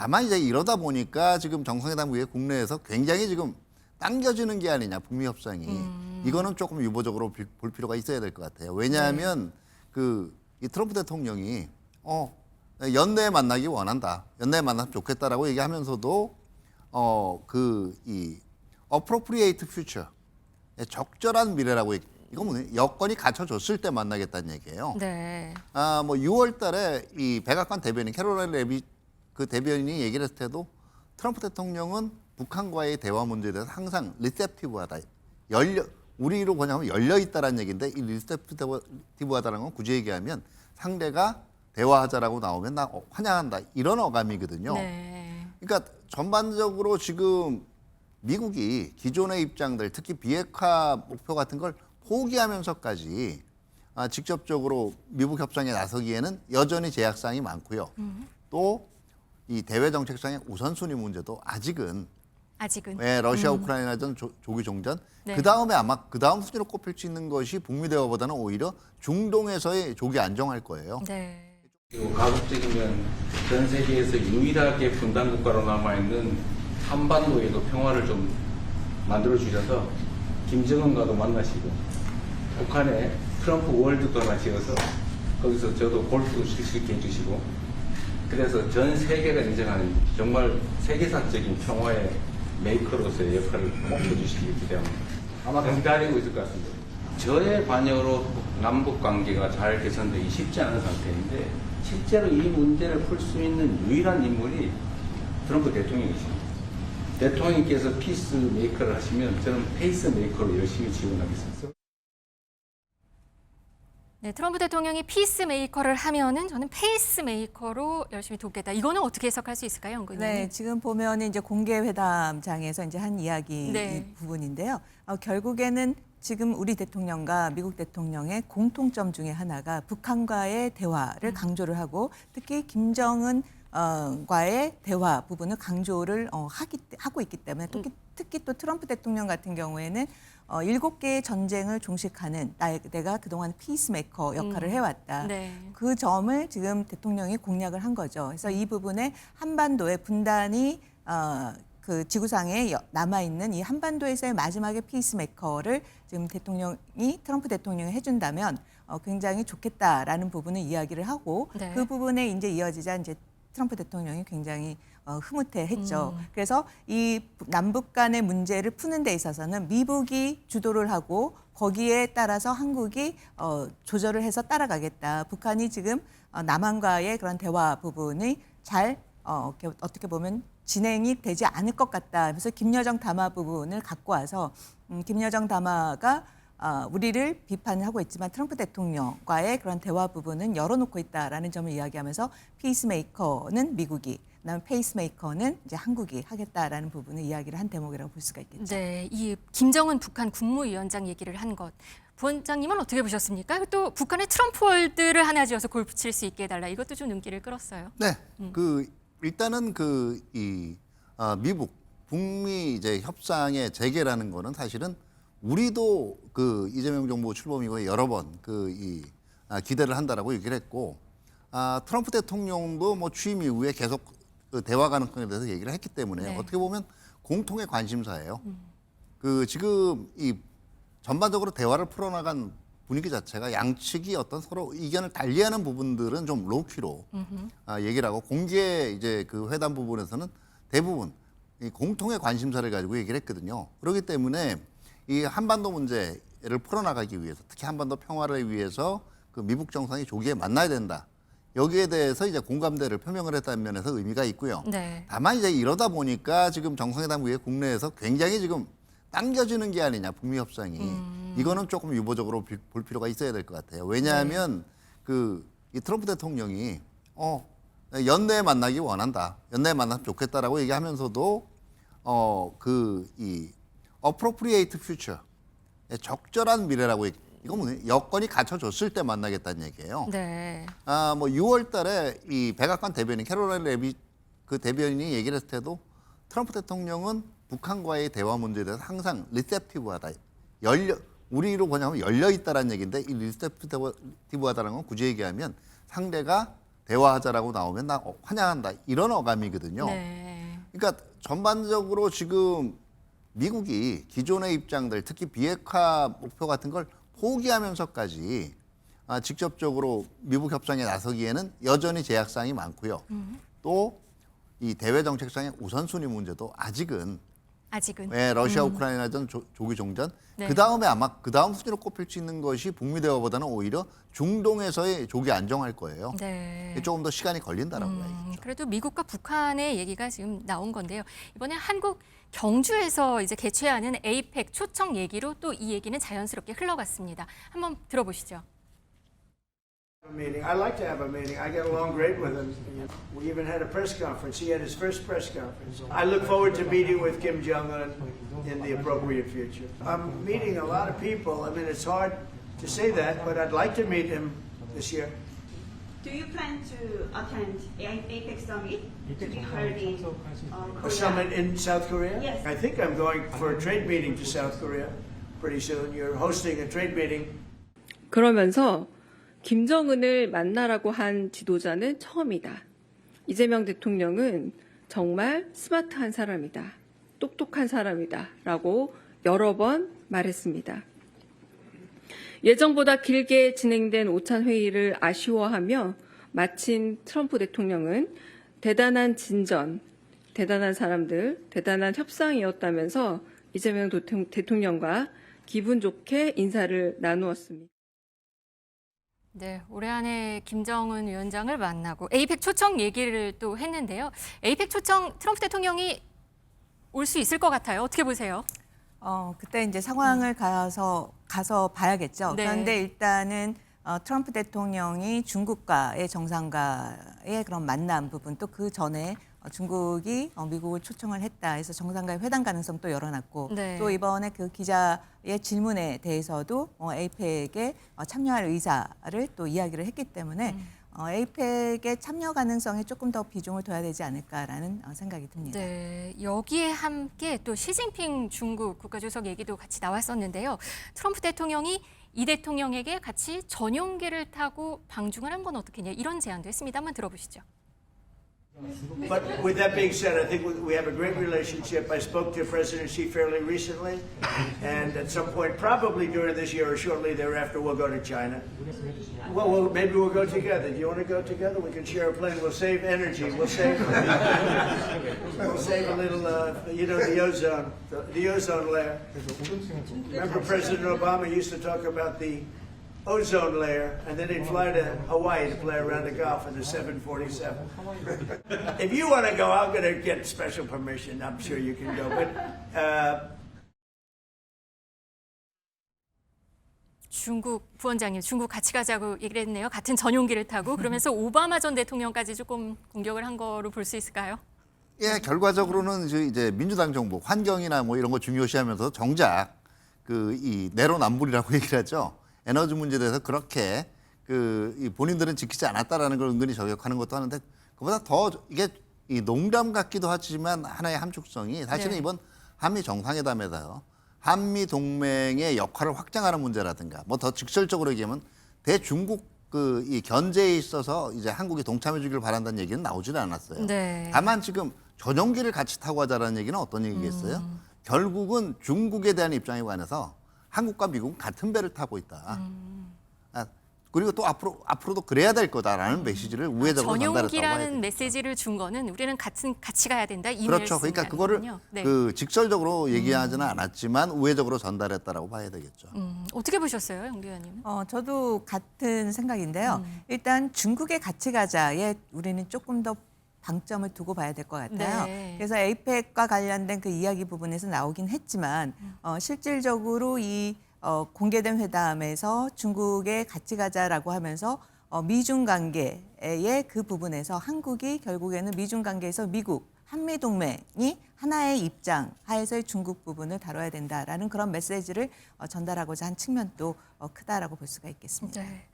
다만 이제 이러다 보니까 지금 정상회담 국내에서 굉장히 지금 당겨지는 게 아니냐, 북미 협상이. 이거는 조금 유보적으로 볼 필요가 있어야 될 것 같아요. 왜냐하면 이 트럼프 대통령이 연내에 만나기 원한다. 연내에 만나면 좋겠다라고 얘기하면서도 이 appropriate future, 적절한 미래라고 이거 뭐냐? 여건이 갖춰졌을 때 만나겠다는 얘기예요. 네. 뭐 6월 달에 이 백악관 대변인 캐롤라인 레빗 그 대변인이 얘기를 했을 때도 트럼프 대통령은 북한과의 대화 문제에 대해서 항상 리셉티브하다. 우리로 뭐냐면 열려 있다라는 얘기인데 이 리셉티브하다는 건 굳이 얘기하면 상대가 대화하자라고 나오면 나 환영한다. 이런 어감이거든요. 네. 그러니까 전반적으로 지금 미국이 기존의 입장들, 특히 비핵화 목표 같은 걸 포기하면서까지 직접적으로 미국 협상에 나서기에는 여전히 제약사항이 많고요. 또 이 대외 정책상의 우선순위 문제도 아직은 러시아 우크라이나전 조기 종전 네. 그 다음에 아마 그 다음 순위로 꼽힐 수 있는 것이 북미 대화보다는 오히려 중동에서의 조기 안정할 거예요. 네. 그리고 가급적이면 전 세계에서 유일하게 분단 국가로 남아있는 한반도에도 평화를 좀 만들어 주셔서 김정은과도 만나시고 북한에 트럼프 월드도 하나 지어서 거기서 저도 골프도 칠 수 있게 해주시고 그래서 전 세계가 인정하는 정말 세계사적인 평화의 메이커로서의 역할을 꼭 해주시기 기대합니다. 아마 기다리고 있을 것 같습니다. 저의 관여로 남북 관계가 잘 개선되기 쉽지 않은 상태인데 실제로 이 문제를 풀 수 있는 유일한 인물이 트럼프 대통령이십니다. 대통령께서 피스 메이커를 하시면 저는 페이스 메이커로 열심히 지원하겠습니다. 네, 트럼프 대통령이 피스메이커를 하면은 저는 페이스메이커로 열심히 돕겠다. 이거는 어떻게 해석할 수 있을까요, 연구님? 네, 지금 보면 이제 공개 회담장에서 이제 한 이야기 네. 부분인데요. 결국에는 지금 우리 대통령과 미국 대통령의 공통점 중에 하나가 북한과의 대화를 강조를 하고 특히 김정은 과의 대화 부분을 강조를 하고 있기 때문에 특히 또 트럼프 대통령 같은 경우에는 7개의 전쟁을 종식하는 내가 그동안 피스메이커 역할을 해왔다. 네. 그 점을 지금 대통령이 공략을 한 거죠. 그래서 이 부분에 한반도의 분단이 그 지구상에 남아있는 이 한반도에서의 마지막의 피스메이커를 지금 트럼프 대통령이 해준다면 굉장히 좋겠다라는 부분을 이야기를 하고 네. 그 부분에 이제 이어지자 이제 트럼프 대통령이 굉장히 흐뭇해했죠. 그래서 이 남북 간의 문제를 푸는 데 있어서는 미국이 주도를 하고 거기에 따라서 한국이 조절을 해서 따라가겠다. 북한이 지금 남한과의 그런 대화 부분이 잘 어떻게 보면 진행이 되지 않을 것 같다. 그래서 김여정 담화 부분을 갖고 와서 김여정 담화가 우리를 비판하고 있지만 트럼프 대통령과의 그런 대화 부분은 열어놓고 있다라는 점을 이야기하면서 피스메이커는 미국이, 그다음에 페이스메이커는 이제 한국이 하겠다라는 부분을 이야기를 한 대목이라고 볼 수가 있겠죠. 네, 이 김정은 북한 국무위원장 얘기를 한 것. 부원장님은 어떻게 보셨습니까? 또 북한의 트럼프 월드를 하나 지어서 골프 칠 수 있게 해달라. 이것도 좀 눈길을 끌었어요. 네, 일단은 미국 북미 이제 협상의 재개라는 거는 사실은 우리도 이재명 정부 출범 이후에 여러 번 기대를 한다라고 얘기를 했고 트럼프 대통령도 뭐 취임 이후에 계속 대화 가능성에 대해서 얘기를 했기 때문에 네. 어떻게 보면 공통의 관심사예요. 지금 이 전반적으로 대화를 풀어나간 분위기 자체가 양측이 어떤 서로 의견을 달리하는 부분들은 좀 로키로 얘기를 하고 공개 이제 그 회담 부분에서는 대부분 이 공통의 관심사를 가지고 얘기를 했거든요. 그렇기 때문에 이 한반도 문제를 풀어나가기 위해서 특히 한반도 평화를 위해서 미북 정상이 조기에 만나야 된다. 여기에 대해서 이제 공감대를 표명을 했다는 면에서 의미가 있고요. 네. 다만 이제 이러다 보니까 지금 정상회담 국내에서 굉장히 지금 당겨지는 게 아니냐, 북미 협상이. 이거는 조금 유보적으로 볼 필요가 있어야 될 것 같아요. 왜냐하면 이 트럼프 대통령이 연내에 만나기 원한다. 연내에 만나면 좋겠다라고 얘기하면서도 이 appropriate future, 적절한 미래라고 이거 뭐냐? 여건이 갖춰졌을 때 만나겠다는 얘기예요. 네. 뭐 6월 달에 이 백악관 대변인 캐롤라인 레빗 그 대변인이 얘기를 했을 때도 트럼프 대통령은 북한과의 대화 문제에 대해서 항상 리셉티브하다. 우리로 뭐냐면 열려 있다라는 얘기인데 이 리셉티브하다는 건 굳이 얘기하면 상대가 대화하자라고 나오면 나 환영한다 이런 어감이거든요. 네. 그러니까 전반적으로 지금 미국이 기존의 입장들, 특히 비핵화 목표 같은 걸 포기하면서까지 직접적으로 미국 협상에 나서기에는 여전히 제약사항이 많고요. 또 이 대외 정책상의 우선순위 문제도 아직은 왜 러시아 우크라이나전 조기 종전 네. 그 다음에 아마 그 다음 순위로 꼽힐 수 있는 것이 북미 대화보다는 오히려 중동에서의 조기 안정할 거예요. 네. 조금 더 시간이 걸린다라고 봐야겠죠. 그래도 미국과 북한의 얘기가 지금 나온 건데요. 이번에 한국 경주에서 이제 개최하는 에이펙 초청 얘기로 또 이 얘기는 자연스럽게 흘러갔습니다. 한번 들어보시죠. Meeting. I like to have a meeting. I get along great with him. We even had a press conference. He had his first press conference. I look forward to meeting with Kim Jong-un in the appropriate future. I'm meeting a lot of people. I mean, it's hard to say that, but I'd like to meet him this year. Do you plan to attend APEC summit to be held in A Korea? summit in South Korea? Yes. I think I'm going for a trade meeting to South Korea pretty soon. You're hosting a trade meeting. 그러면서 김정은을 만나라고 한 지도자는 처음이다. 이재명 대통령은 정말 스마트한 사람이다. 똑똑한 사람이다. 라고 여러 번 말했습니다. 예정보다 길게 진행된 오찬 회의를 아쉬워하며 마친 트럼프 대통령은 대단한 진전, 대단한 사람들, 대단한 협상이었다면서 이재명 대통령과 기분 좋게 인사를 나누었습니다. 네, 올해 안에 김정은 위원장을 만나고 에이펙 초청 얘기를 또 했는데요. 에이펙 초청 트럼프 대통령이 올 수 있을 것 같아요. 어떻게 보세요? 그때 이제 상황을 가서 봐야겠죠. 네. 그런데 일단은 트럼프 대통령이 중국과의 정상과의 그런 만남 부분 또 그 전에 중국이 미국을 초청을 했다 해서 정상과의 회담 가능성 또 열어놨고 네. 또 이번에 그 기자의 질문에 대해서도 에이펙에 참여할 의사를 또 이야기를 했기 때문에 에이펙의 참여 가능성에 조금 더 비중을 둬야 되지 않을까라는 생각이 듭니다. 네, 여기에 함께 또 시진핑 중국 국가주석 얘기도 같이 나왔었는데요. 트럼프 대통령이 이 대통령에게 같이 전용기를 타고 방중을 한 건 어떻겠냐 이런 제안도 했습니다. 한번 들어보시죠. But with that being said, I think we have a great relationship. I spoke to President Xi fairly recently, and at some point, probably during this year or shortly thereafter, we'll go to China. Well, maybe we'll go together. Do you want to go together? We can share a plane. We'll save energy. We'll save a little, the ozone layer. Remember, President Obama used to talk about the ozone layer, and then he'd fly to Hawaii to play around the Gulf in the 747. If you want to go, I'm going to get special permission. I'm sure you can go. But 중국 부원장님, 중국 같이 가자고 얘기를 했네요. 같은 전용기를 타고 그러면서 오바마 전 대통령까지 조금 공격을 한 거로 볼 수 있을까요? 예, 결과적으로는 이제 민주당 정부 환경이나 뭐 이런 거 중요시하면서 정작 이 내로남불이라고 얘기를 하죠. 에너지 문제에 대해서 그렇게 이 본인들은 지키지 않았다라는 걸 은근히 저격하는 것도 하는데 그보다 더 이게 이 농담 같기도 하지만 하나의 함축성이 사실은 네. 이번 한미 정상회담에서요. 한미 동맹의 역할을 확장하는 문제라든가 뭐 더 직설적으로 얘기하면 대중국 이 견제에 있어서 이제 한국이 동참해 주길 바란다는 얘기는 나오지는 않았어요. 네. 다만 지금 전용기를 같이 타고 가자라는 얘기는 어떤 얘기겠어요? 결국은 중국에 대한 입장에 관해서 한국과 미국은 같은 배를 타고 있다. 그리고 또 앞으로도 그래야 될 거다라는 메시지를 우회적으로 전달했다고 봐야 전용기라는 돼요. 메시지를 준 거는 우리는 같이 가야 된다 이 그렇죠. 그러니까 그거를 말씀이군요. 네. 직설적으로 얘기하지는 않았지만 우회적으로 전달했다라고 봐야 되겠죠. 어떻게 보셨어요, 영 의원님? 저도 같은 생각인데요. 일단 중국의 같이 가자에 우리는 조금 더 방점을 두고 봐야 될 것 같아요. 네. 그래서 에이펙과 관련된 그 이야기 부분에서 나오긴 했지만 실질적으로 이 공개된 회담에서 중국의 같이 가자라고 하면서 미중 관계의 그 부분에서 한국이 결국에는 미중 관계에서 미국, 한미 동맹이 하나의 입장 하에서의 중국 부분을 다뤄야 된다라는 그런 메시지를 전달하고자 한 측면도 크다라고 볼 수가 있겠습니다. 네.